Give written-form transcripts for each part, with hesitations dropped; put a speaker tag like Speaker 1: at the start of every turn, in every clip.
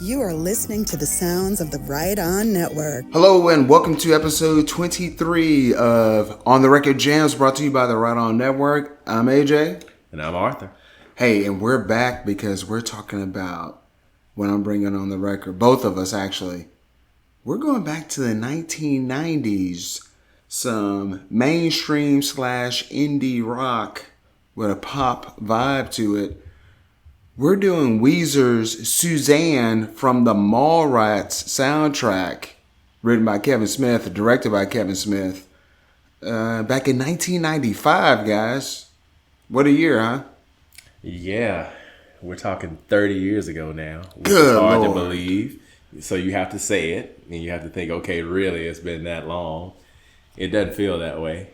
Speaker 1: You are listening to the sounds of the Right On Network.
Speaker 2: Hello and welcome to episode 23 of On the Record Jams, brought to you by the Right On Network. I'm AJ.
Speaker 3: And I'm Arthur.
Speaker 2: Hey, and we're back because we're talking about what I'm bringing on the record. Both of us, actually. We're going back to the 1990s. Some mainstream / indie rock with a pop vibe to it. We're doing Weezer's Susanne from the Mallrats soundtrack, written by Kevin Smith, directed by Kevin Smith, back in 1995, guys. What a year, huh?
Speaker 3: Yeah, we're talking 30 years ago now. Which
Speaker 2: Good
Speaker 3: is hard
Speaker 2: Lord.
Speaker 3: to believe. So you have to say it, and you have to think, okay, really, it's been that long. It doesn't feel that way,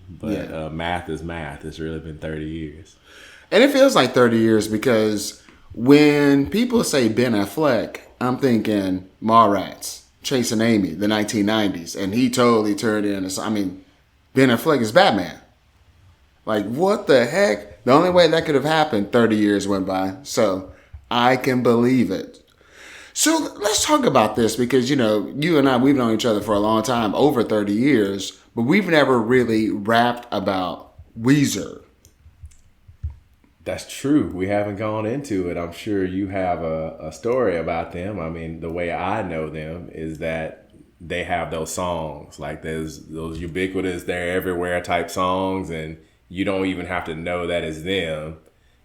Speaker 3: but math is math. It's really been 30 years.
Speaker 2: And it feels like 30 years because when people say Ben Affleck, I'm thinking Mallrats, Chasing Amy, the 1990s. And he totally turned into, Ben Affleck is Batman. Like, what the heck? The only way that could have happened, 30 years went by. So I can believe it. So let's talk about this because, you know, you and I, we've known each other for a long time, over 30 years, but we've never really rapped about Weezer.
Speaker 3: That's true. We haven't gone into it. I'm sure you have a story about them. I mean, the way I know them is that they have those songs, like there's those ubiquitous, they're everywhere type songs, and you don't even have to know that it's them.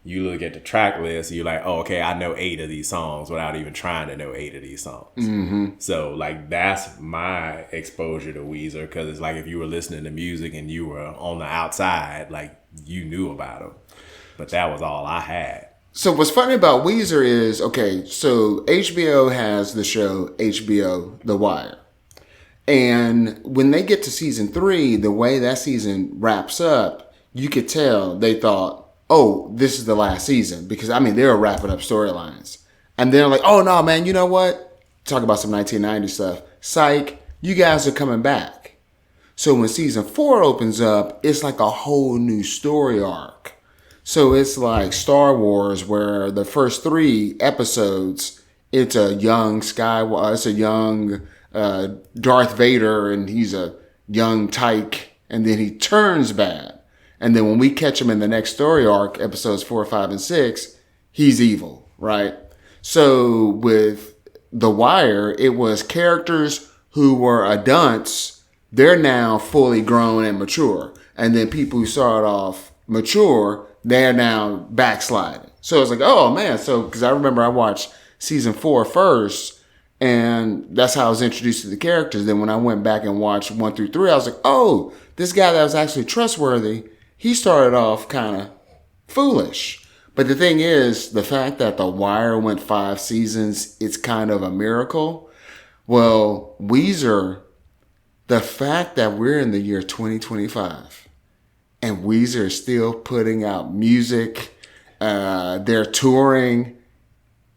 Speaker 3: You look at the track list, and you're like, oh, okay, I know 8 of these songs without even trying to know 8 of these songs. Mm-hmm. So, like, that's my exposure to Weezer, because it's like if you were listening to music and you were on the outside, like, you knew about them. But that was all I had.
Speaker 2: So what's funny about Weezer is, okay, so HBO has the show HBO The Wire. And when they get to season 3, the way that season wraps up, you could tell they thought, oh, this is the last season. Because, they were wrapping up storylines. And they're like, oh, no, man, you know what? Talk about some 1990 stuff. Psych, you guys are coming back. So when season 4 opens up, it's like a whole new story arc. So it's like Star Wars, where the first 3 episodes, it's a young Skywalker, it's a young Darth Vader, and he's a young Tyke, and then he turns bad. And then when we catch him in the next story arc, episodes 4, 5, and 6, he's evil, right? So with The Wire, it was characters who were adults, they're now fully grown and mature. And then people who started off mature, they're now backsliding. So it's like, oh man. So, because I remember I watched season 4 first, and that's how I was introduced to the characters. Then when I went back and watched 1 through 3, I was like, oh, this guy that was actually trustworthy, he started off kind of foolish. But the thing is, the fact that The Wire went 5 seasons, it's kind of a miracle. Well, Weezer, the fact that we're in the year 2025, and Weezer is still putting out music. They're touring.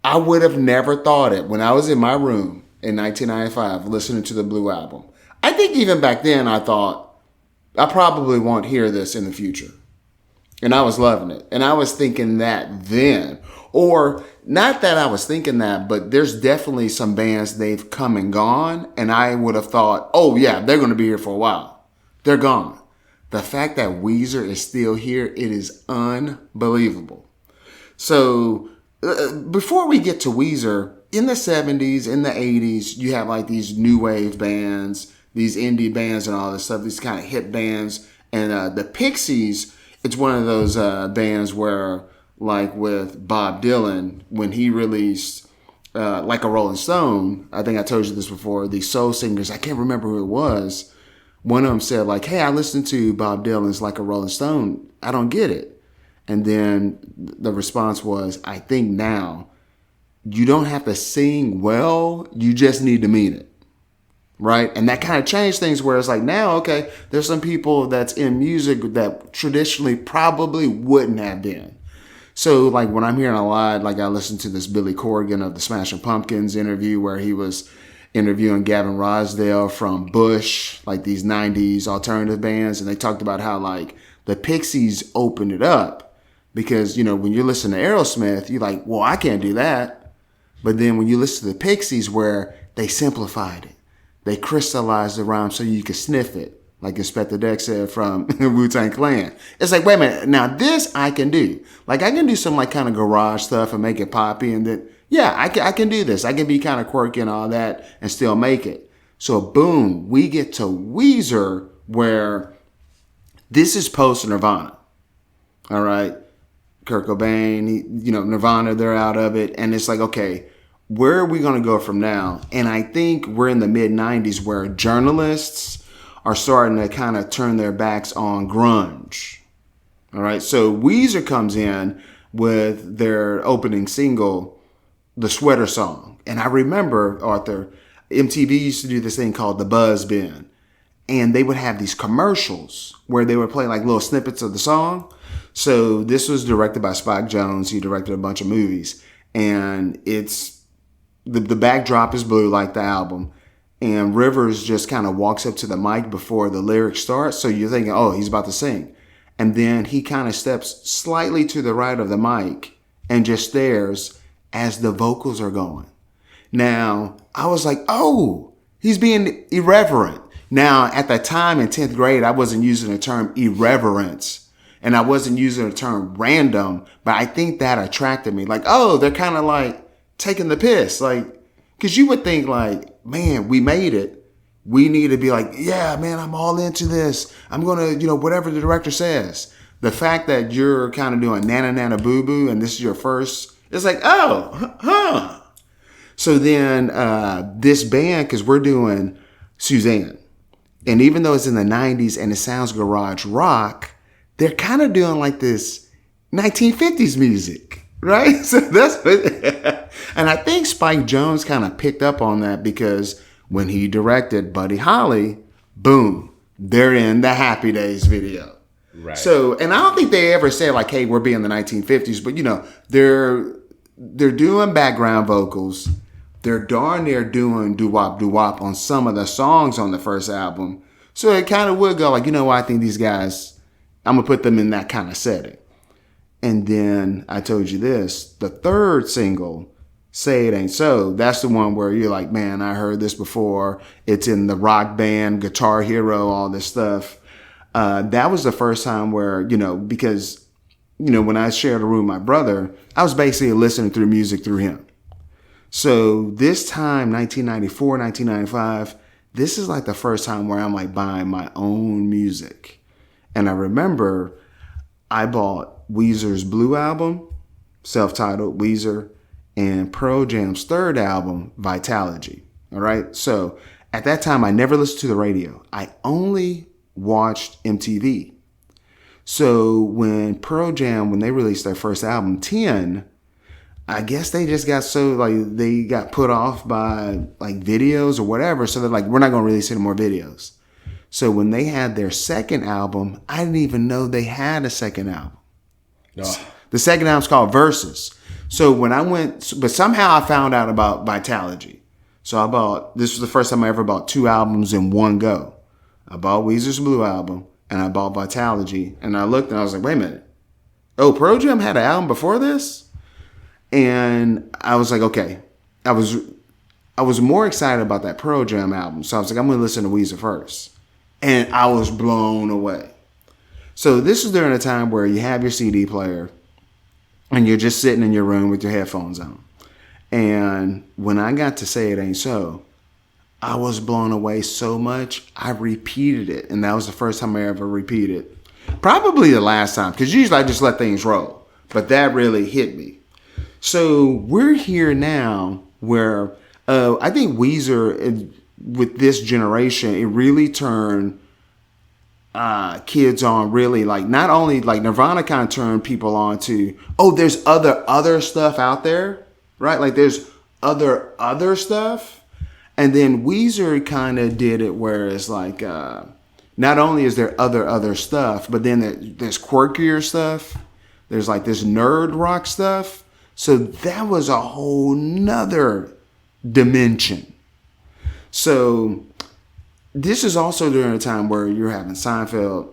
Speaker 2: I would have never thought it when I was in my room in 1995 listening to the Blue Album. I think even back then I thought, I probably won't hear this in the future. And I was loving it. And I was thinking that then. Or not that I was thinking that, but there's definitely some bands they've come and gone. And I would have thought, oh yeah, they're going to be here for a while. They're gone. The fact that Weezer is still here, it is unbelievable. So before we get to Weezer, in the 70s, in the 80s, you have like these new wave bands, these indie bands and all this stuff, these kind of hip bands. And the Pixies, it's one of those bands where, like with Bob Dylan, when he released Like a Rolling Stone, I think I told you this before, these soul singers, I can't remember who it was. One of them said, like, hey, I listened to Bob Dylan's Like a Rolling Stone. I don't get it. And then the response was, I think now you don't have to sing well. You just need to mean it. Right? And that kind of changed things where it's like now, okay, there's some people that's in music that traditionally probably wouldn't have been. So like when I'm hearing a lot, like I listened to this Billy Corgan of the Smashing Pumpkins interview where he was interviewing Gavin Rossdale from Bush, like these 90s alternative bands. And they talked about how like the Pixies opened it up because, you know, when you listen to Aerosmith, you're like, well, I can't do that. But then when you listen to the Pixies, where they simplified it, they crystallized the rhyme so you could sniff it, like Inspector Deck said from Wu-Tang Clan. It's like, wait a minute, now this I can do. Like I can do some like kind of garage stuff and make it poppy, and then yeah, I can do this. I can be kind of quirky and all that and still make it. So boom, we get to Weezer, where this is post Nirvana. All right. Kurt Cobain, Nirvana, they're out of it. And it's like, okay, where are we going to go from now? And I think we're in the mid 90s where journalists are starting to kind of turn their backs on grunge. All right. So Weezer comes in with their opening single, The Sweater Song. And I remember, Arthur, MTV used to do this thing called the Buzz Bin. And they would have these commercials where they would play like little snippets of the song. So this was directed by Spike Jonze. He directed a bunch of movies. And it's the backdrop is blue like the album. And Rivers just kind of walks up to the mic before the lyrics start. So you're thinking, oh, he's about to sing. And then he kind of steps slightly to the right of the mic and just stares as the vocals are going. Now, I was like, oh, he's being irreverent. Now, at the time in 10th grade, I wasn't using the term irreverence and I wasn't using the term random, but I think that attracted me. Like, oh, they're kind of like taking the piss. Like, because you would think like, man, we made it. We need to be like, yeah, man, I'm all into this. I'm going to, whatever the director says. The fact that you're kind of doing Nana Nana Boo Boo and this is your first, it's like, oh, huh. So then this band, because we're doing Susanne. And even though it's in the 90s and it sounds garage rock, they're kind of doing like this 1950s music, right? So that's what, and I think Spike Jonze kind of picked up on that because when he directed Buddy Holly, boom, they're in the Happy Days video.
Speaker 3: Right.
Speaker 2: So, and I don't think they ever said like, hey, we're being the 1950s, but they're doing background vocals. They're darn near doing doo-wop, doo-wop on some of the songs on the first album. So it kind of would go like, I think these guys, I'm going to put them in that kind of setting. And then I told you this, the third single, Say It Ain't So, that's the one where you're like, man, I heard this before. It's in the Rock Band, Guitar Hero, all this stuff. That was the first time where, because, when I shared a room with my brother, I was basically listening through music through him. So this time, 1994, 1995, this is like the first time where I'm like buying my own music. And I remember I bought Weezer's Blue album, self-titled Weezer, and Pearl Jam's third album, Vitalogy. All right. So at that time, I never listened to the radio. I only watched MTV. So when Pearl Jam, when they released their first album, 10, I guess they just got they got put off by like videos or whatever. So they're like, we're not going to release any more videos. So when they had their second album, I didn't even know they had a second album. No. The second album's called Versus. So when I went, but somehow I found out about Vitalogy. So this was the first time I ever bought two albums in one go. I bought Weezer's Blue album and I bought Vitalogy. And I looked and I was like, wait a minute. Oh, Pearl Jam had an album before this? And I was like, okay. I was more excited about that Pearl Jam album. So I was like, I'm going to listen to Weezer first. And I was blown away. So this is during a time where you have your CD player and you're just sitting in your room with your headphones on. And when I got to Say It Ain't So, I was blown away so much, I repeated it. And that was the first time I ever repeated. Probably the last time, because usually I just let things roll. But that really hit me. So we're here now where I think Weezer, with this generation, it really turned kids on really like, not only like Nirvana kind of turned people on to, oh, there's other stuff out there, right? Like there's other stuff. And then Weezer kind of did it where it's like, not only is there other stuff, but then there's quirkier stuff. There's like this nerd rock stuff. So that was a whole nother dimension. So this is also during a time where you're having Seinfeld,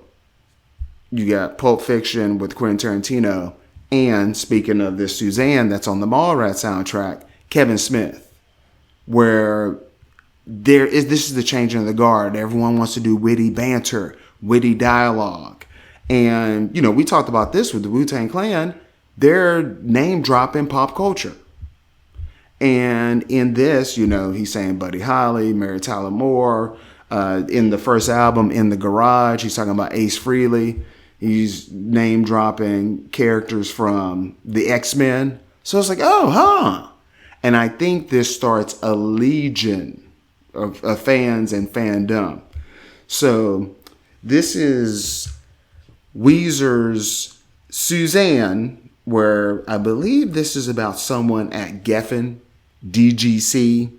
Speaker 2: you got Pulp Fiction with Quentin Tarantino, and speaking of this Susanne that's on the Mallrats soundtrack, Kevin Smith, where this is the changing of the guard. Everyone wants to do witty banter, witty dialogue. And, we talked about this with the Wu-Tang Clan. They're name dropping pop culture. And in this, he's saying Buddy Holly, Mary Tyler Moore. In the first album, In the Garage, he's talking about Ace Frehley. He's name dropping characters from the X-Men. So it's like, oh, huh. And I think this starts a legion of fans and fandom. So this is Weezer's Susanne, where I believe this is about someone at Geffen, DGC,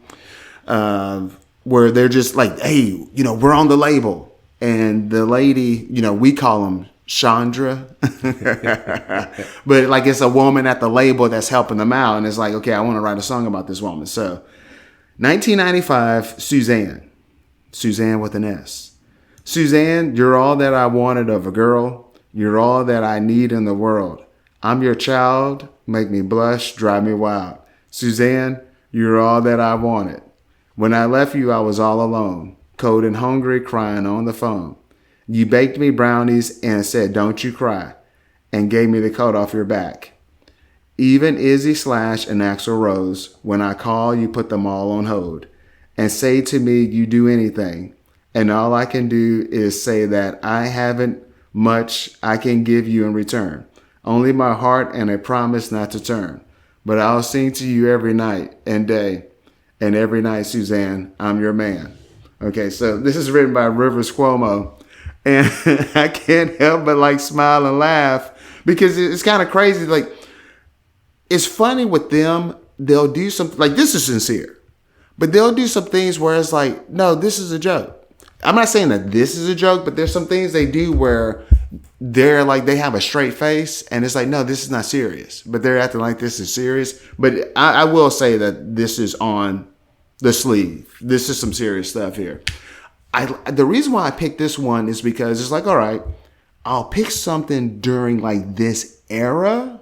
Speaker 2: where they're just like, hey, we're on the label. And the lady, we call them Chandra. But like it's a woman at the label that's helping them out. And it's like, okay, I want to write a song about this woman. So 1995, Susanne. Susanne with an S. Susanne, you're all that I wanted of a girl. You're all that I need in the world. I'm your child. Make me blush. Drive me wild. Susanne, you're all that I wanted. When I left you, I was all alone, cold and hungry, crying on the phone. You baked me brownies and said, don't you cry, and gave me the coat off your back. Even Izzy Slash and Axl Rose, when I call, you put them all on hold and say to me, you do anything. And all I can do is say that I haven't much I can give you in return. Only my heart and a promise not to turn. But I'll sing to you every night and day. And every night, Susanne, I'm your man. Okay, so this is written by Rivers Cuomo. And I can't help but smile and laugh because it's kind of crazy. It's funny with them. They'll do something this is sincere, but they'll do some things where it's like, no, this is a joke. I'm not saying that this is a joke, but there's some things they do where they're they have a straight face and it's like, no, this is not serious, but they're acting like this is serious. But I will say that this is on the sleeve. This is some serious stuff here. The reason why I picked this one is because it's all right, I'll pick something during this era.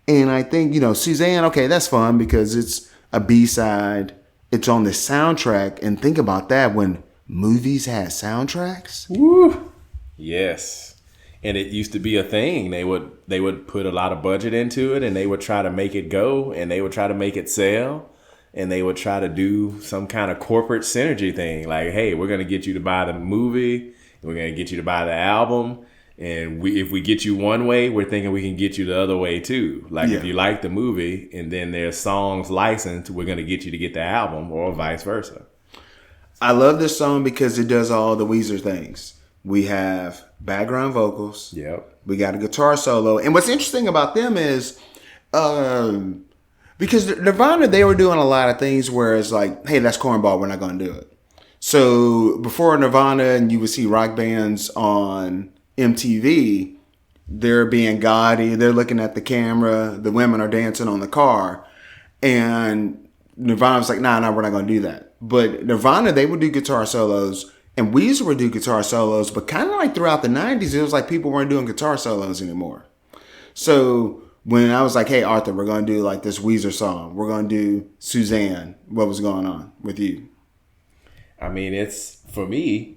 Speaker 2: And I think, Susanne, okay, that's fun because it's a B-side. It's on the soundtrack. And think about that when movies had soundtracks.
Speaker 3: Woo! Yes. And it used to be a thing. They would put a lot of budget into it and they would try to make it go and they would try to make it sell. And they would try to do some kind of corporate synergy thing. Like, hey, we're going to get you to buy the movie. We're going to get you to buy the album. And if we get you one way, we're thinking we can get you the other way too. If you like the movie and then there's songs licensed, we're going to get you to get the album or vice versa.
Speaker 2: I love this song because it does all the Weezer things. We have background vocals.
Speaker 3: Yep.
Speaker 2: We got a guitar solo. And what's interesting about them is... because Nirvana, they were doing a lot of things where it's like, hey, that's cornball, we're not going to do it. So before Nirvana and you would see rock bands on MTV, they're being gaudy, they're looking at the camera, the women are dancing on the car. And Nirvana was like, nah, we're not going to do that. But Nirvana, they would do guitar solos and Weezer would do guitar solos. But kind of throughout the 90s, it was like people weren't doing guitar solos anymore. So... when I was like, hey, Arthur, we're going to do this Weezer song. We're going to do Susanne. What was going on with you?
Speaker 3: I mean, for me,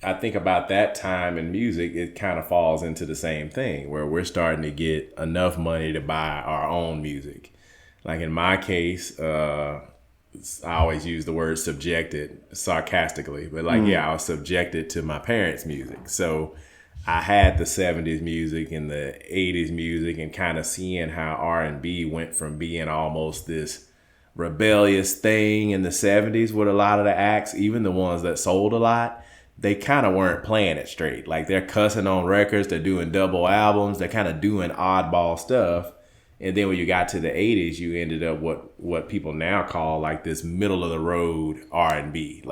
Speaker 3: I think about that time in music, it kind of falls into the same thing where we're starting to get enough money to buy our own music. In my case, I always use the word subjected sarcastically, but I was subjected to my parents' music. So I had the 70s music and the 80s music and kind of seeing how R&B went from being almost this rebellious thing in the 70s with a lot of the acts, even the ones that sold a lot, they kind of weren't playing it straight. They're cussing on records, they're doing double albums, they're kind of doing oddball stuff. And then when you got to the 80s, you ended up what people now call this middle of the road R&B.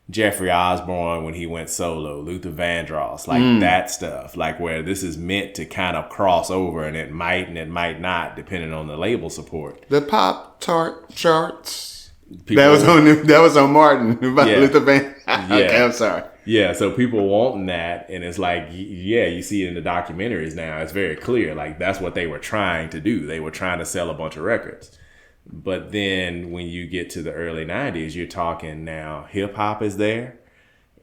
Speaker 3: Jeffrey Osborne when he went solo, Luther Vandross, that stuff, where this is meant to kind of cross over and it might not, depending on the label support.
Speaker 2: The Pop-Tart charts. That was on Martin about Luther Vandross. Okay, I'm sorry.
Speaker 3: Yeah, so people wanting that, and it's you see it in the documentaries now. It's very clear, that's what they were trying to do. They were trying to sell a bunch of records. But then when you get to the early 90s, you're talking now hip hop is there,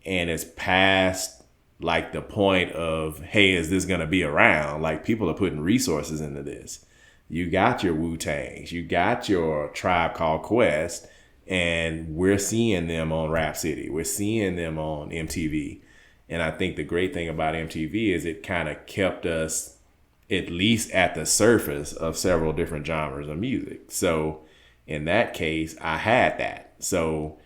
Speaker 3: and it's past like the point of, hey, is this going to be around? Like, people are putting resources into this. You got your Wu-Tangs, you got your Tribe Called Quest, and we're seeing them on Rap City. We're seeing them on MTV. And I think the great thing about MTV is it kind of kept us at least at the surface of several different genres of music. So in that case, I had that. So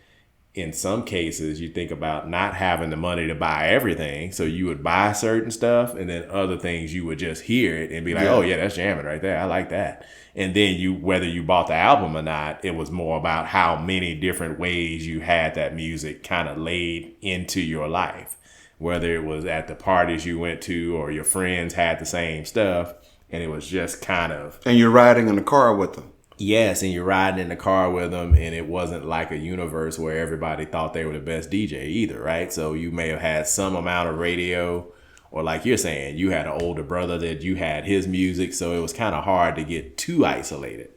Speaker 3: in some cases, you think about not having the money to buy everything. So you would buy certain stuff, and then other things you would just hear it and be like, oh yeah, that's jamming right there. I like that. And then whether you bought the album or not, it was more about how many different ways you had that music kind of laid into your life. Whether it was at the parties you went to or your friends had the same stuff, and it was just kind of...
Speaker 2: And you're riding in the car with them.
Speaker 3: Yes, and you're riding in the car with them, and it wasn't like a universe where everybody thought they were the best DJ either, right? So you may have had some amount of radio, or like you're saying, you had an older brother that you had his music, so it was kind of hard to get too isolated.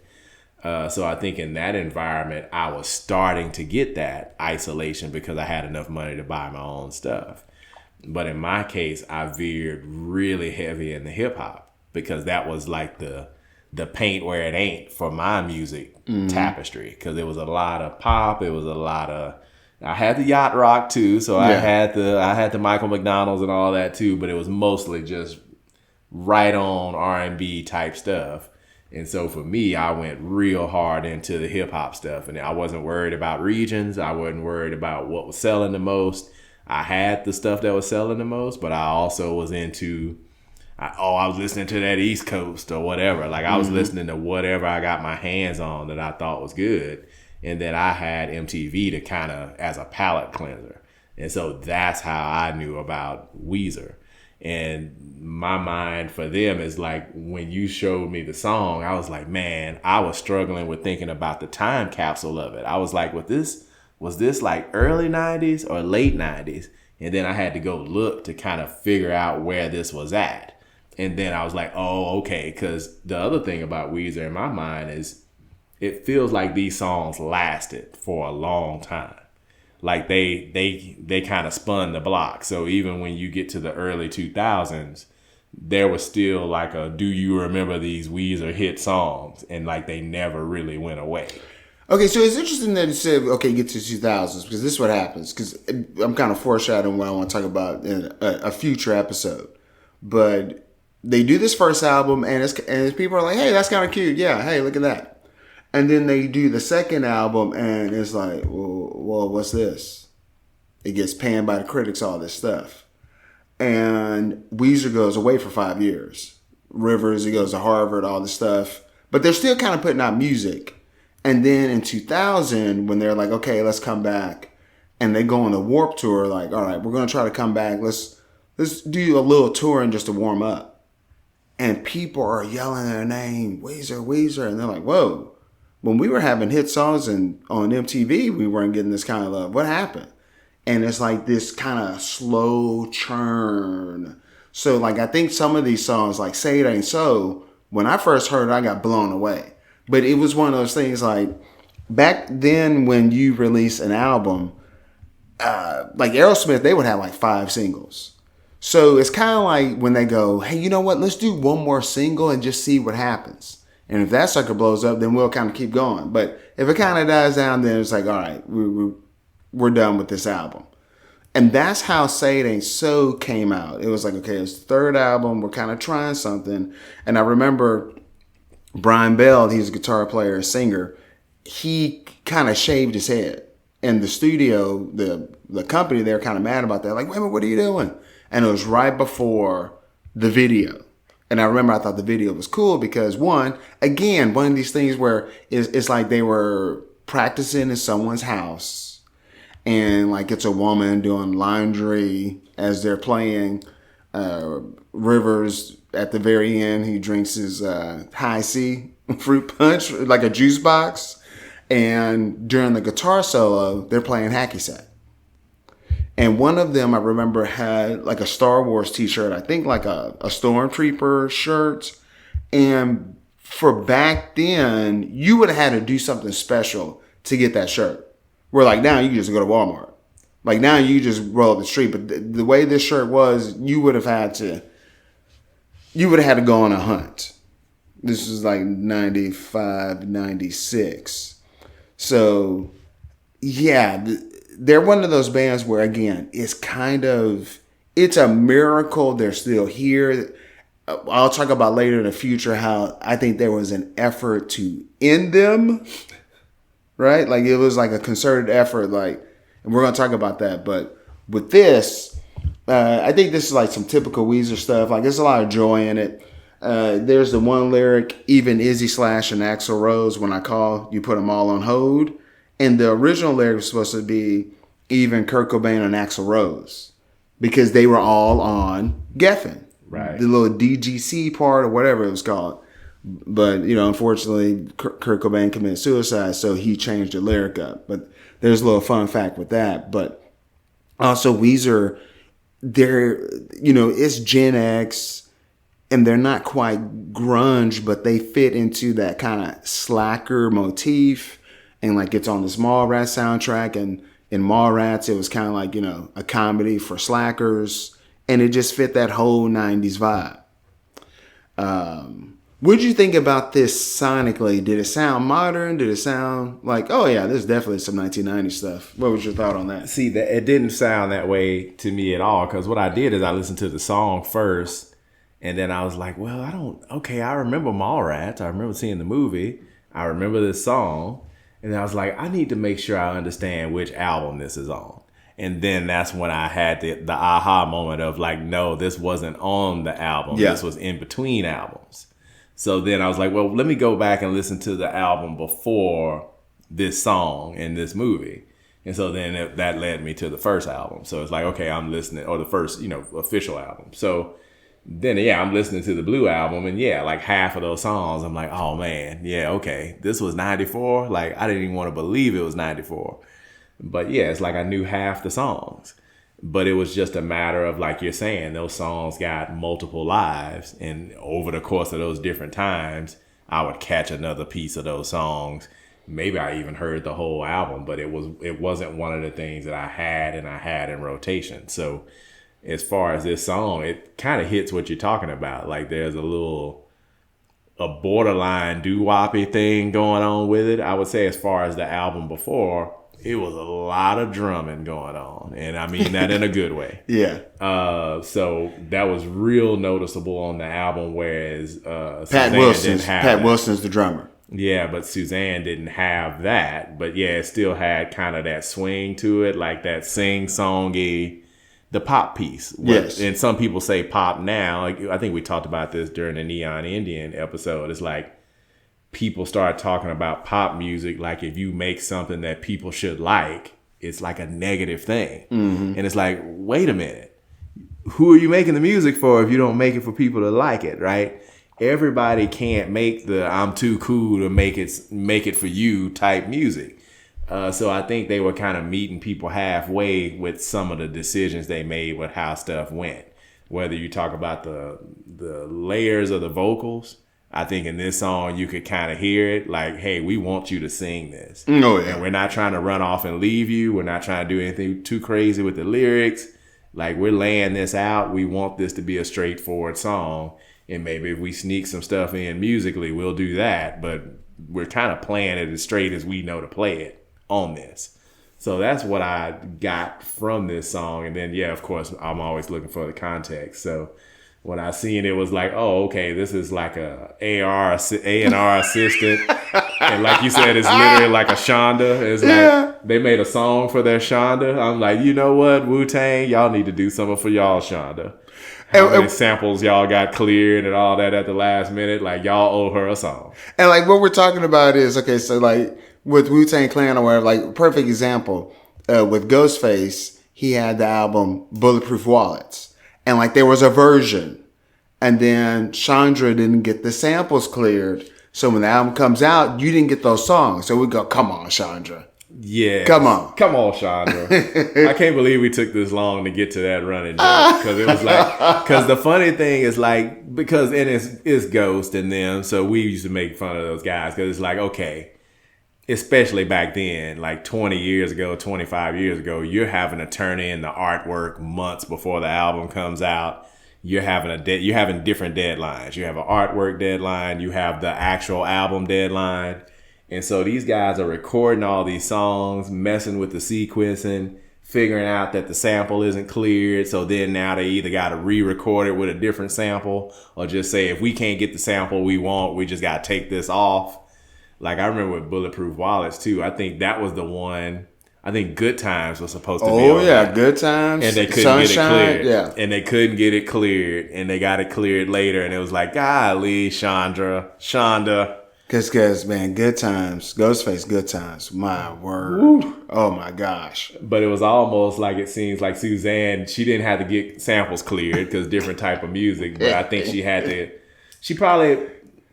Speaker 3: So I think in that environment, I was starting to get that isolation because I had enough money to buy my own stuff. But in my case, I veered really heavy in the hip hop because that was like the paint where it ain't for my music tapestry, because it was a lot of pop. It was a lot of, I had the yacht rock too, so I had the Michael McDonald's and all that too, but it was mostly just right on R&B type stuff. And so for me, I went real hard into the hip hop stuff, and I wasn't worried about regions. I wasn't worried about what was selling the most. I had the stuff that was selling the most, but I also was into, I was listening to that East Coast or whatever. Like, I was listening to whatever I got my hands on that I thought was good. And then I had MTV to kind of as a palate cleanser. And so that's how I knew about Weezer. And my mind for them is like, when you showed me the song, I was like, man, I was struggling with thinking about the time capsule of it. I was like, was this like early 90s or late 90s? And then I had to go look to kind of figure out where this was at. And then I was like, oh, okay. Because the other thing about Weezer in my mind is it feels like these songs lasted for a long time. Like they kind of spun the block. So even when you get to the early 2000s, there was still like a, do you remember these Weezer hit songs? And like they never really went away.
Speaker 2: Okay, so it's interesting that you said, okay, get to 2000s, because this is what happens. Because I'm kind of foreshadowing what I want to talk about in a future episode. But they do this first album, and people are like, hey, that's kind of cute. Yeah, hey, look at that. And then they do the second album, and it's like, well, what's this? It gets panned by the critics, all this stuff. And Weezer goes away for 5 years. Rivers, he goes to Harvard, all this stuff. But they're still kind of putting out music. And then in 2000, when they're like, okay, let's come back. And they go on a Warped Tour, like, all right, we're going to try to come back. Let's do a little touring just to warm up. And people are yelling their name, Weezer, Weezer. And they're like, whoa. When we were having hit songs on MTV, we weren't getting this kind of love. What happened? And it's like this kind of slow churn. So like, I think some of these songs, like Say It Ain't So, when I first heard it, I got blown away. But it was one of those things like, back then when you release an album, like Aerosmith, they would have like 5 singles. So it's kind of like when they go, hey, you know what? Let's do one more single and just see what happens. And if that sucker blows up, then we'll kind of keep going. But if it kind of dies down, then it's like, all right, we're done with this album. And that's how Say It Ain't So came out. It was like, okay, it's the third album. We're kind of trying something. And I remember Brian Bell, he's a guitar player, a singer. He kind of shaved his head. And the studio, the company, they're kind of mad about that. Like, wait a minute, what are you doing? And it was right before the video. And I remember I thought the video was cool because one of these things where it's like they were practicing in someone's house. And like it's a woman doing laundry as they're playing. Rivers at the very end, he drinks his high C fruit punch, like a juice box. And during the guitar solo, they're playing hacky sack. And one of them, I remember, had like a Star Wars t-shirt, I think like a Stormtrooper shirt. And for back then, you would have had to do something special to get that shirt. Where like now you just go to Walmart. Like now you just roll up the street. But the way this shirt was, you would have had to go on a hunt. This was like 95, 96. So yeah, they're one of those bands where, again, it's a miracle they're still here. I'll talk about later in the future how I think there was an effort to end them, right? Like it was like a concerted effort, like, and we're going to talk about that. But with this, I think this is like some typical Weezer stuff. Like there's a lot of joy in it. There's the one lyric, even Izzy Slash and Axl Rose, when I call, you put them all on hold. And the original lyric was supposed to be even Kurt Cobain and Axl Rose, because they were all on Geffen.
Speaker 3: Right.
Speaker 2: The little DGC part or whatever it was called. But, unfortunately, Kurt Cobain committed suicide, so he changed the lyric up. But there's a little fun fact with that. But also Weezer, it's Gen X, and they're not quite grunge, but they fit into that kind of slacker motif. And, like, it's on this Mallrats soundtrack. And in Mallrats, it was kind of like, a comedy for slackers. And it just fit that whole 90s vibe. What did you think about this sonically? Did it sound modern? Did it sound like, oh yeah, this is definitely some 1990s stuff? What was your thought on that?
Speaker 3: See, it didn't sound that way to me at all, because what I did is I listened to the song first, and then I was like, well, I remember Mallrats. I remember seeing the movie. I remember this song. And then I was like, I need to make sure I understand which album this is on. And then that's when I had the aha moment of like, no, this wasn't on the album. Yeah. This was in between albums. So then I was like, well, let me go back and listen to the album before this song and this movie. And so then that led me to the first album. So it's like, okay, I'm listening, or the first, official album. So then, yeah, I'm listening to the Blue album, and yeah, like half of those songs, I'm like, oh man, yeah, okay, this was 94. Like, I didn't even want to believe it was 94. But yeah, it's like I knew half the songs. But it was just a matter of, like you're saying, those songs got multiple lives. And over the course of those different times, I would catch another piece of those songs. Maybe I even heard the whole album, but it wasn't one of the things that I had in rotation. So as far as this song, it kind of hits what you're talking about. Like there's a borderline doo-woppy thing going on with it. I would say as far as the album before, it was a lot of drumming going on. And I mean that in a good way.
Speaker 2: Yeah.
Speaker 3: So that was real noticeable on the album, whereas
Speaker 2: Pat Wilson's the drummer.
Speaker 3: Yeah, but Susanne didn't have that. But yeah, it still had kind of that swing to it, like that sing-songy, the pop piece.
Speaker 2: Yes.
Speaker 3: And some people say pop now. Like, I think we talked about this during the Neon Indian episode. It's like people start talking about pop music like if you make something that people should like, it's like a negative thing. Mm-hmm. And it's like, wait a minute. Who are you making the music for if you don't make it for people to like it, right? Everybody can't make the I'm too cool to make it for you type music. So I think they were kind of meeting people halfway with some of the decisions they made with how stuff went. Whether you talk about the layers of the vocals, I think in this song you could kind of hear it like, hey, we want you to sing this.
Speaker 2: Oh, yeah.
Speaker 3: And we're not trying to run off and leave you. We're not trying to do anything too crazy with the lyrics. Like, we're laying this out. We want this to be a straightforward song. And maybe if we sneak some stuff in musically, we'll do that. But we're kind of playing it as straight as we know to play it on this. So that's what I got from this song. And then, yeah, of course, I'm always looking for the context. So when I seen it, was like, oh, okay, this is like a A&R assistant. And like you said, it's literally like a Shonda. It's like they made a song for their Shonda. I'm like, you know what, Wu-Tang, y'all need to do something for y'all Shonda. How many samples y'all got cleared and all that at the last minute? Like, y'all owe her a song.
Speaker 2: And like what we're talking about is, okay, so like with Wu-Tang Clan or whatever, like perfect example, with Ghostface, he had the album Bulletproof Wallets. And like there was a version, and then Chandra didn't get the samples cleared. So when the album comes out, you didn't get those songs. So we go, come on, Chandra.
Speaker 3: Yeah.
Speaker 2: Come on,
Speaker 3: Chandra. I can't believe we took this long to get to that running joke, because it was like, because the funny thing is like, because it's Ghost and them, so we used to make fun of those guys, because it's like, okay, especially back then, like 20 years ago, 25 years ago, you're having to turn in the artwork months before the album comes out. You're having different deadlines. You have an artwork deadline. You have the actual album deadline. And so these guys are recording all these songs, messing with the sequencing, figuring out that the sample isn't cleared. So then now they either got to re-record it with a different sample, or just say, if we can't get the sample we want, we just got to take this off. Like, I remember with Bulletproof Wallets too. I think that was the one. I think Good Times was supposed to be on that.
Speaker 2: Good Times.
Speaker 3: And they couldn't
Speaker 2: Sunshine,
Speaker 3: get it cleared. And they couldn't get it cleared. And they got it cleared later. And it was like, golly, Shonda.
Speaker 2: Cause man, Good Times, Ghostface, Good Times, my word. Woo. Oh my gosh.
Speaker 3: But it was almost like, it seems like Susanne, she didn't have to get samples cleared because different type of music. But I think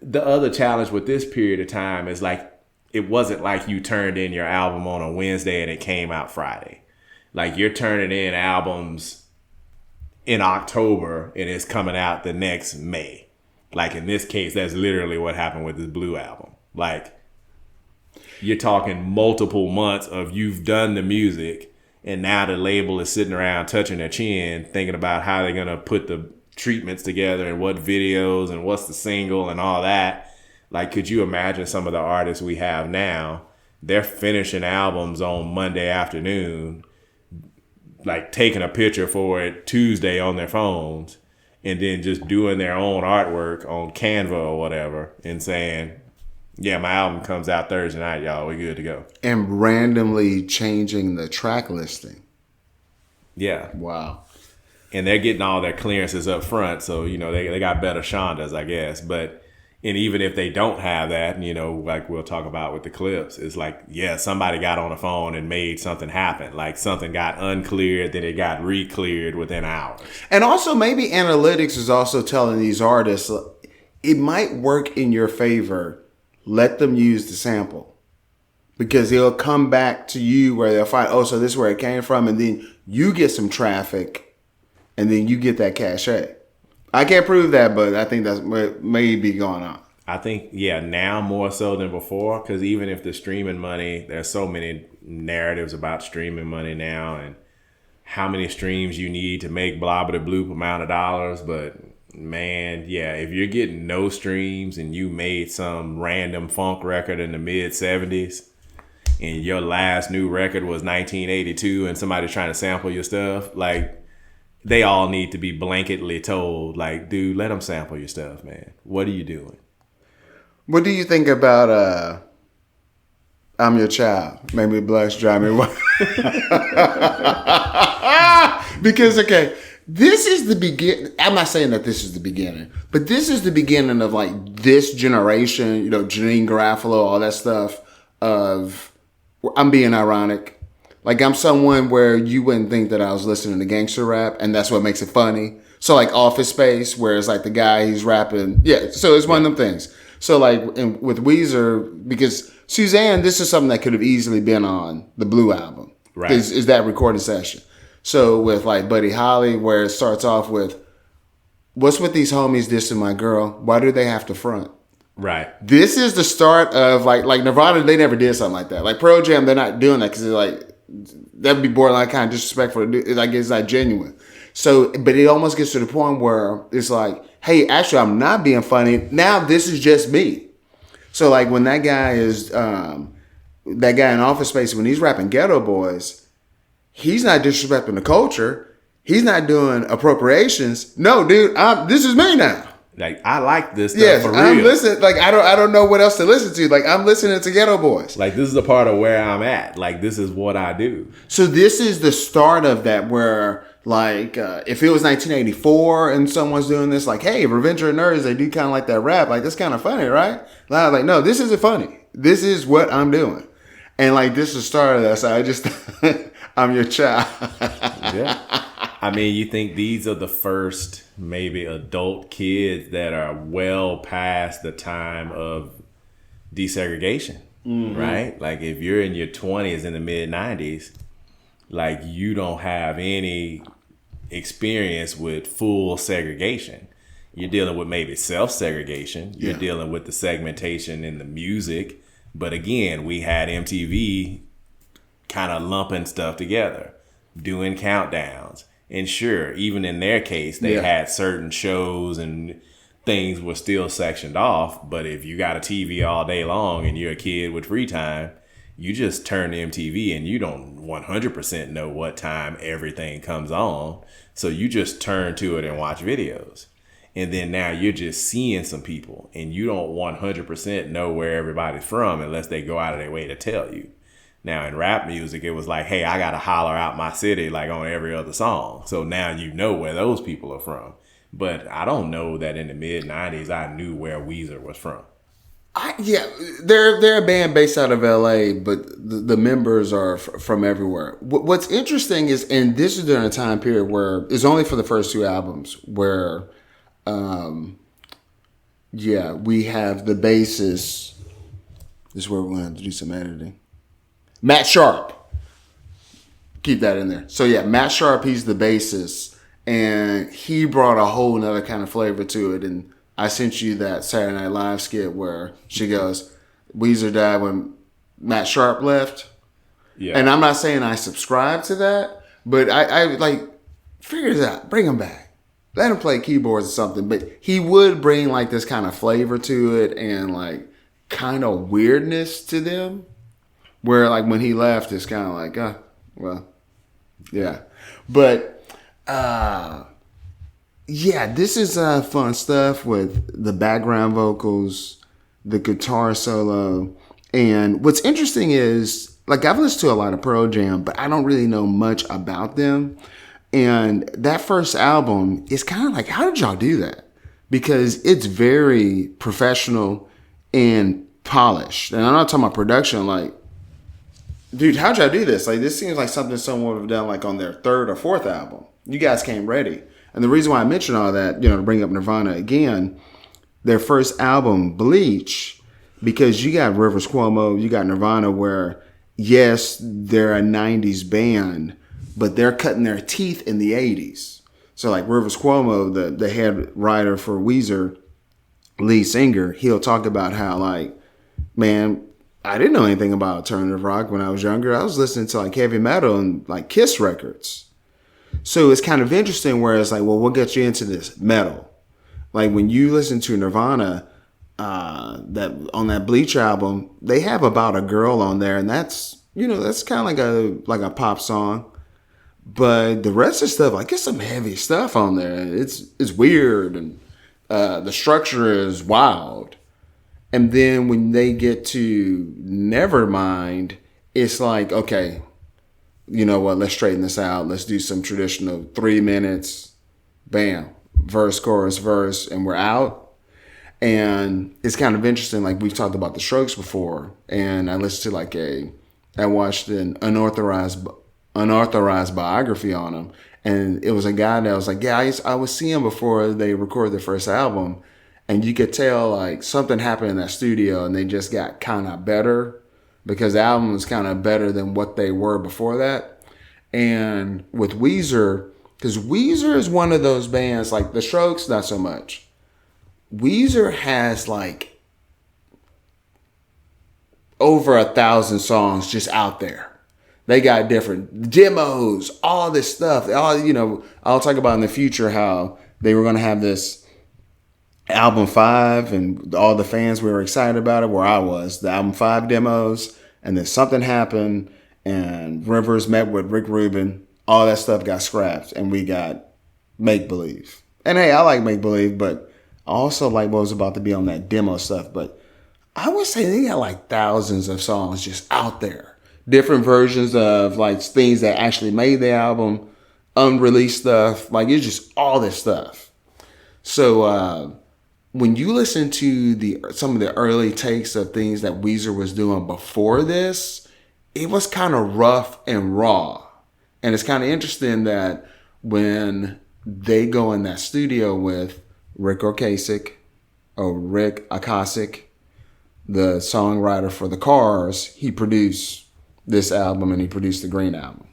Speaker 3: the other challenge with this period of time is like, it wasn't like you turned in your album on a Wednesday and it came out Friday. Like, you're turning in albums in October and it's coming out the next May. Like, in this case, that's literally what happened with this Blue album. Like, you're talking multiple months of you've done the music, and now the label is sitting around touching their chin, thinking about how they're going to put the treatments together and what videos and what's the single and all that. Like, could you imagine some of the artists we have now? They're finishing albums on Monday afternoon, like taking a picture for it Tuesday on their phones, and then just doing their own artwork on Canva or whatever and saying, yeah, my album comes out Thursday night, y'all. We good to go.
Speaker 2: And randomly changing the track listing.
Speaker 3: Yeah.
Speaker 2: Wow.
Speaker 3: And they're getting all their clearances up front. So, they got better Shondas, I guess. And even if they don't have that, like we'll talk about with the clips, it's like, yeah, somebody got on the phone and made something happen. Like, something got uncleared, then it got re-cleared within hours.
Speaker 2: And also maybe analytics is also telling these artists, it might work in your favor. Let them use the sample, because they'll come back to you where they'll find, so this is where it came from. And then you get some traffic and then you get that cachet. I can't prove that, but I think that's what may be going on.
Speaker 3: I think, yeah, now more so than before, because even if the streaming money, there's so many narratives about streaming money now and how many streams you need to make blah, blah, bloop amount of dollars. But, man, yeah, if you're getting no streams and you made some random funk record in the mid-'70s and your last new record was 1982 and somebody's trying to sample your stuff, like, they all need to be blanketly told, like, dude, let them sample your stuff, man. What are you doing?
Speaker 2: What do you think about I'm Your Child? Make me blush, drive me wild. Because, okay, this is the beginning. I'm not saying that this is the beginning, but this is the beginning of, like, this generation, Janine Garofalo, all that stuff of, I'm being ironic. Like, I'm someone where you wouldn't think that I was listening to gangster rap, and that's what makes it funny. So, like, Office Space, where it's like the guy, he's rapping. Yeah, so it's one of them things. So, like, with Weezer, because Susanne, this is something that could have easily been on the Blue album.
Speaker 3: Right.
Speaker 2: Is that recording session. So, with, like, Buddy Holly, where it starts off with, what's with these homies dissing my girl? Why do they have to front?
Speaker 3: Right.
Speaker 2: This is the start of, like Nirvana, they never did something like that. Like, Pearl Jam, they're not doing that because they're like, that would be borderline kind of disrespectful. Like, it's not genuine. So, but it almost gets to the point where it's like, hey, actually, I'm not being funny. Now this is just me. So, like, when that guy is, that guy in Office Space, when he's rapping Ghetto Boys, he's not disrespecting the culture. He's not doing appropriations. No, dude, this is me now.
Speaker 3: Like, I like this stuff for real.
Speaker 2: I'm listening. Like, I don't know what else to listen to. Like, I'm listening to Ghetto Boys.
Speaker 3: Like, this is a part of where I'm at. Like, this is what I do.
Speaker 2: So this is the start of that where, like, if it was 1984 and someone's doing this, like, hey, Revenge of the Nerds, they do kind of like that rap. Like, that's kind of funny, right? Like, no, this isn't funny. This is what I'm doing. And, like, this is the start of that. So I just, I'm your child.
Speaker 3: Yeah. I mean, you think these are the first maybe adult kids that are well past the time of desegregation. right? Like if you're in your 20s in the mid 90s, like you don't have any experience with full segregation. You're dealing with maybe self-segregation. You're dealing with the segmentation in the music. But again, we had MTV kind of lumping stuff together, doing countdowns. And sure, even in their case, they had certain shows and things were still sectioned off. But if you got a TV all day long and you're a kid with free time, you just turn to MTV and you don't 100% know what time everything comes on. So you just turn to it and watch videos. And then now you're just seeing some people and you don't 100% know where everybody's from unless they go out of their way to tell you. Now in rap music, it was like, hey, I got to holler out my city like on every other song. So now you know where those people are from. But I don't know that in the mid 90s, I knew where Weezer was from.
Speaker 2: They're a band based out of LA, but the members are from everywhere. What's interesting is, and this is during a time period where it's only for the first two albums where, we have the bassist. This is where we're going to have to do some editing. Matt Sharp. Keep that in there. So Matt Sharp, he's the bassist, and he brought a whole nother kind of flavor to it. And I sent you that Saturday Night Live skit where she goes, Weezer died when Matt Sharp left. Yeah. And I'm not saying I subscribe to that, but I like, figure it out. Bring him back. Let him play keyboards or something. But he would bring like this kind of flavor to it and like kind of weirdness to them. Where like when he left, it's kind of like, But, this is fun stuff with the background vocals, the guitar solo. And what's interesting is, like, I've listened to a lot of Pearl Jam, but I don't really know much about them. And that first album is kind of like, how did y'all do that? Because it's very professional and polished. And I'm not talking about production, like, dude, how'd y'all do this? Like, this seems like something someone would have done like on their third or fourth album. You guys came ready. And the reason why I mention all that, to bring up Nirvana again, their first album, Bleach, because you got Rivers Cuomo, you got Nirvana where, yes, they're a 90s band, but they're cutting their teeth in the 80s. So like Rivers Cuomo, the head writer for Weezer, lead singer, he'll talk about how like, man, I didn't know anything about alternative rock when I was younger. I was listening to like heavy metal and like Kiss records. So it's kind of interesting where it's like, well, what gets you into this? Metal. Like when you listen to Nirvana, that on that Bleach album, they have About a Girl on there, and that's kind of like a pop song. But the rest of the stuff, like, it's some heavy stuff on there. It's weird, and the structure is wild. And then when they get to Nevermind, it's like, okay, you know what, let's straighten this out. Let's do some traditional 3 minutes, bam, verse, chorus, verse, and we're out. And it's kind of interesting, like we've talked about the Strokes before, and I listened to like I watched an unauthorized biography on him, and it was a guy that was like, I would see him before they recorded their first album, and you could tell like something happened in that studio, and they just got kind of better because the album was kind of better than what they were before that. And with Weezer, because Weezer is one of those bands, like the Strokes, not so much. Weezer has like over 1,000 songs just out there. They got different demos, all this stuff. I'll talk about in the future how they were going to have this album 5 and all the fans were excited about it, where I was. The album 5 demos, and then something happened and Rivers met with Rick Rubin. All that stuff got scrapped and we got Make Believe. And hey, I like Make Believe, but I also like what was about to be on that demo stuff. But I would say they got like thousands of songs just out there. Different versions of like things that actually made the album, unreleased stuff. Like it's just all this stuff. So when you listen to some of the early takes of things that Weezer was doing before this, it was kind of rough and raw. And it's kind of interesting that when they go in that studio with Rick Ocasek, the songwriter for the Cars, he produced this album and he produced the Green album.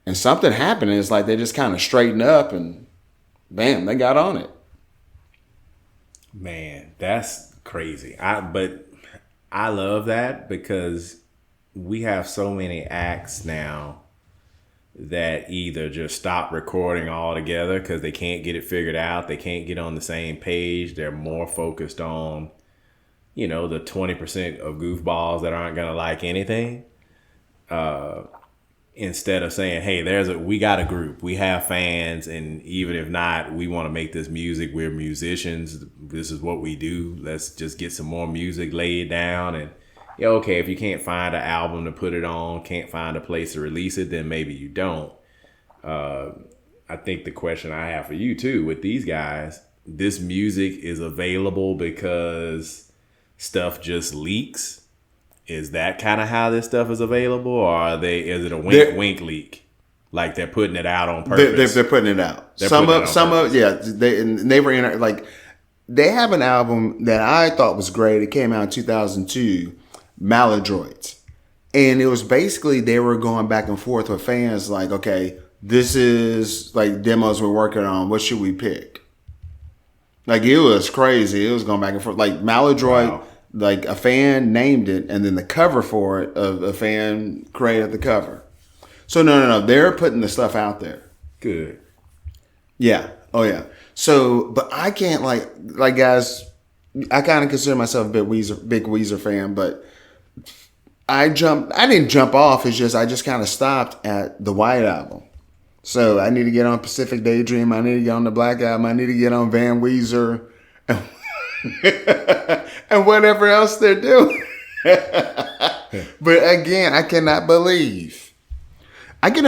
Speaker 2: And something happened, and it's like they just kind of straightened up and bam, they got on it.
Speaker 3: Man, that's crazy. But I love that because we have so many acts now that either just stop recording altogether because they can't get it figured out. They can't get on the same page. They're more focused on, the 20% of goofballs that aren't going to like anything. Instead of saying, hey, we got a group, we have fans, and even if not, we want to make this music. We're musicians. This is what we do. Let's just get some more music laid down. And okay, if you can't find an album to put it on, can't find a place to release it, then maybe you don't. I think the question I have for you too with these guys, this music is available because stuff just leaks. Is that kind of how this stuff is available, or is it a wink leak? Like they're putting it out on purpose? They're
Speaker 2: putting it out. Some of they were in like they have an album that I thought was great. It came out in 2002, Mallrats, and it was basically they were going back and forth with fans like, okay, this is like demos we're working on. What should we pick? Like it was crazy. It was going back and forth. Like Mallrats. Wow. Like a fan named it, and then the cover for it, a fan created the cover. So no, they're putting the stuff out there.
Speaker 3: Good.
Speaker 2: Yeah. Oh yeah. So, but I can't like guys. I kind of consider myself a big Weezer fan, but I didn't jump off. It's just I just kind of stopped at the White Album. So I need to get on Pacific Daydream. I need to get on the Black Album. I need to get on Van Weezer. And whatever else they're doing. But again, I cannot believe. I think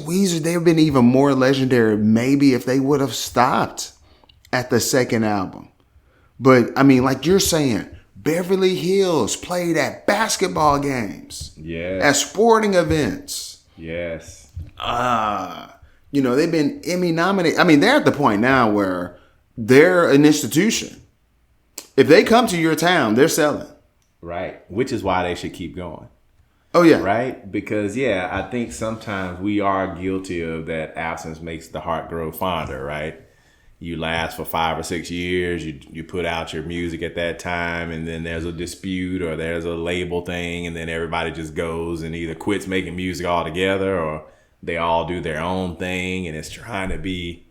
Speaker 2: Weezer, they've been even more legendary maybe if they would have stopped at the second album. But I mean, like you're saying, Beverly Hills played at basketball games.
Speaker 3: Yeah.
Speaker 2: At sporting events.
Speaker 3: Yes.
Speaker 2: They've been Emmy nominated. I mean, they're at the point now where they're an institution. If they come to your town, they're selling.
Speaker 3: Right. Which is why they should keep going.
Speaker 2: Oh, yeah.
Speaker 3: Right? Because, I think sometimes we are guilty of that absence makes the heart grow fonder, right? You last for 5 or 6 years. You put out your music at that time, and then there's a dispute or there's a label thing, and then everybody just goes and either quits making music altogether or they all do their own thing, and it's trying to be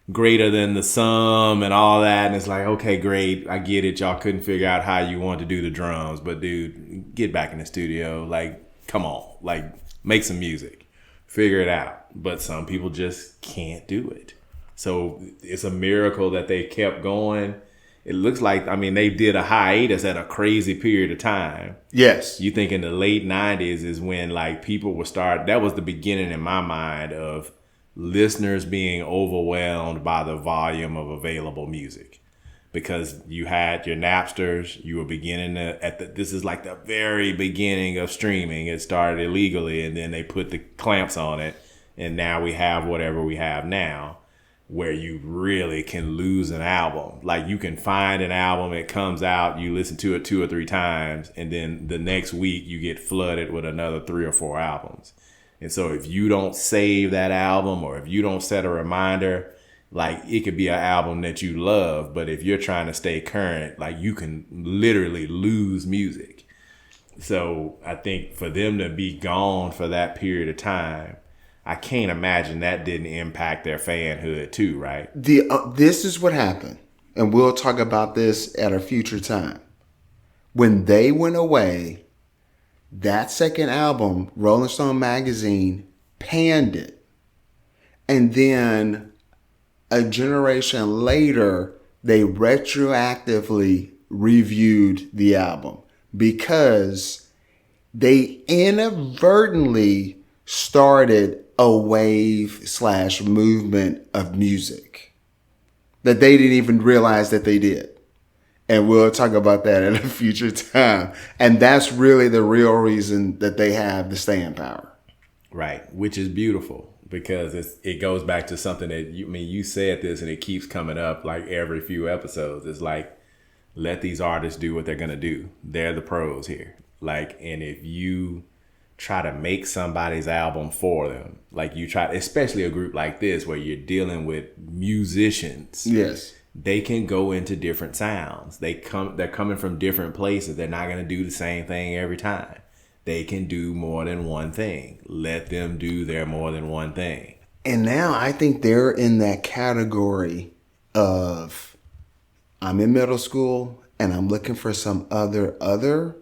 Speaker 3: greater than the sum and all that. And it's like, okay, great. I get it. Y'all couldn't figure out how you want to do the drums, but dude, get back in the studio. Like, come on, like make some music, figure it out. But some people just can't do it. So it's a miracle that they kept going. It looks like, they did a hiatus at a crazy period of time.
Speaker 2: Yes.
Speaker 3: You think in the late 90s is when like people would start, that was the beginning in my mind of listeners being overwhelmed by the volume of available music, because you had your Napsters, you were beginning this is like the very beginning of streaming. It started illegally and then they put the clamps on it, and now we have whatever we have now, where you really can lose an album. Like you can find an album, it comes out, you listen to it 2 or 3 times, and then the next week you get flooded with another 3 or 4 albums. And so if you don't save that album, or if you don't set a reminder, like it could be an album that you love, but if you're trying to stay current, like you can literally lose music. So I think for them to be gone for that period of time, I can't imagine that didn't impact their fanhood too, right?
Speaker 2: This is what happened, and we'll talk about this at a future time. When they went away, that second album, Rolling Stone magazine panned it. And then a generation later, they retroactively reviewed the album because they inadvertently started a wave/movement of music that they didn't even realize that they did. And we'll talk about that at a future time. And that's really the real reason that they have the staying power.
Speaker 3: Right. Which is beautiful, because it goes back to something that you said this and it keeps coming up like every few episodes. It's like let these artists do what they're gonna do. They're the pros here. Like, and if you try to make somebody's album for them, like you try, especially a group like this where you're dealing with musicians.
Speaker 2: Yes.
Speaker 3: They can go into different sounds. They're coming from different places. They're not going to do the same thing every time. They can do more than one thing. Let them do their more than one thing.
Speaker 2: And now I think they're in that category of, I'm in middle school and I'm looking for some other.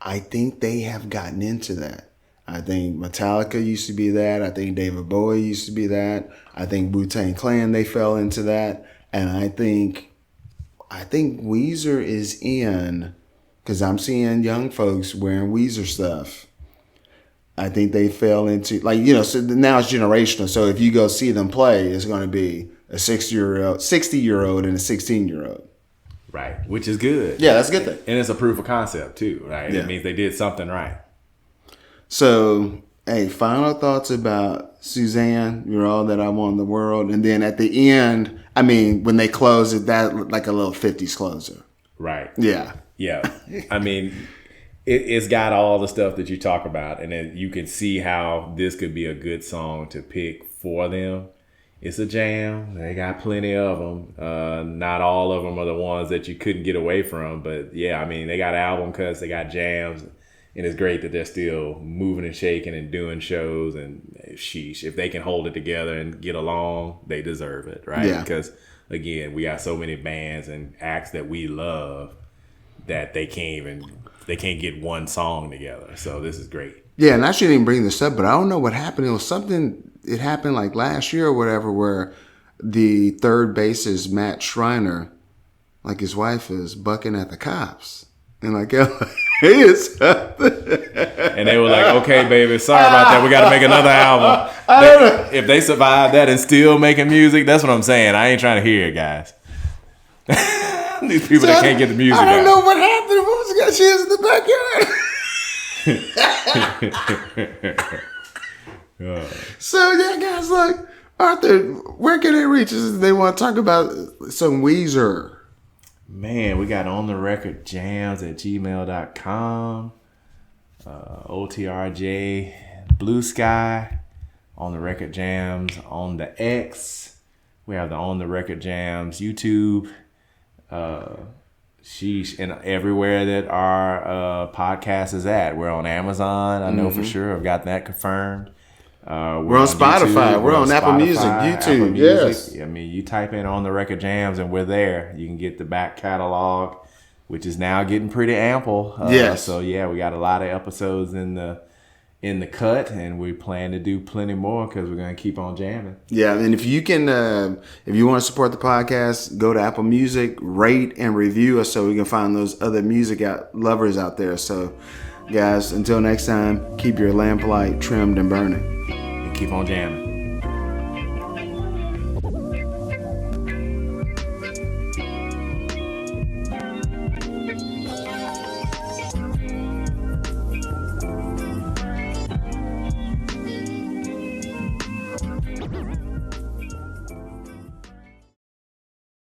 Speaker 2: I think they have gotten into that. I think Metallica used to be that. I think David Bowie used to be that. I think Wu-Tang Clan, they fell into that. And I think Weezer is in, because I'm seeing young folks wearing Weezer stuff. I think they fell into, like, you know, so now it's generational. So if you go see them play, it's going to be a 60-year-old and a 16-year-old.
Speaker 3: Right, which is good.
Speaker 2: Yeah, that's a good thing.
Speaker 3: And it's a proof of concept too, right?
Speaker 2: Yeah.
Speaker 3: It means they did something right.
Speaker 2: So, hey, final thoughts about Susanne, You're All That I Want in the World. And then at the end, I mean, when they close it, that like a little 50s closer.
Speaker 3: Right.
Speaker 2: Yeah.
Speaker 3: Yeah. I mean, it's got all the stuff that you talk about. And then you can see how this could be a good song to pick for them. It's a jam. They got plenty of them. Not all of them are the ones that you couldn't get away from. But, yeah, I mean, they got album cuts. They got jams. And it's great that they're still moving and shaking and doing shows. And sheesh, if they can hold it together and get along, they deserve it, right?
Speaker 2: Yeah.
Speaker 3: Because, again, we got so many bands and acts that we love that they can't get one song together. So this is great.
Speaker 2: Yeah, and I shouldn't even bring this up, but I don't know what happened. It happened like last year or whatever, where the third bassist, Matt Schreiner, like his wife is bucking at the cops. And like, is
Speaker 3: and they were like, okay, baby, sorry about that. We got to make another album. If they survive that and still making music, that's what I'm saying. I ain't trying to hear it, guys. These people that can't get the music out.
Speaker 2: I don't know what happened. What was got shit in the backyard? So, yeah, guys, like, Arthur, where can they reach us if they want to talk about some Weezer?
Speaker 3: Man, we got ontherecordjams@gmail.com, OTRJ, Blue Sky, On the Record Jams on the X. We have the On the Record Jams YouTube. Sheesh, and everywhere that our podcast is at. We're on Amazon, I know for sure. I've got that confirmed. We're
Speaker 2: on Spotify.
Speaker 3: YouTube.
Speaker 2: We're on Apple Music, YouTube.
Speaker 3: Apple
Speaker 2: Yes.
Speaker 3: I mean, you type in On the Record Jams and we're there. You can get the back catalog, which is now getting pretty ample.
Speaker 2: Yes.
Speaker 3: So yeah, we got a lot of episodes in the cut, and we plan to do plenty more because we're going to keep on jamming.
Speaker 2: Yeah, and if you can, if you want to support the podcast, go to Apple Music, rate and review us so we can find those other music lovers out there. So, guys, until next time, keep your lamplight trimmed and burning.
Speaker 3: And keep on jamming.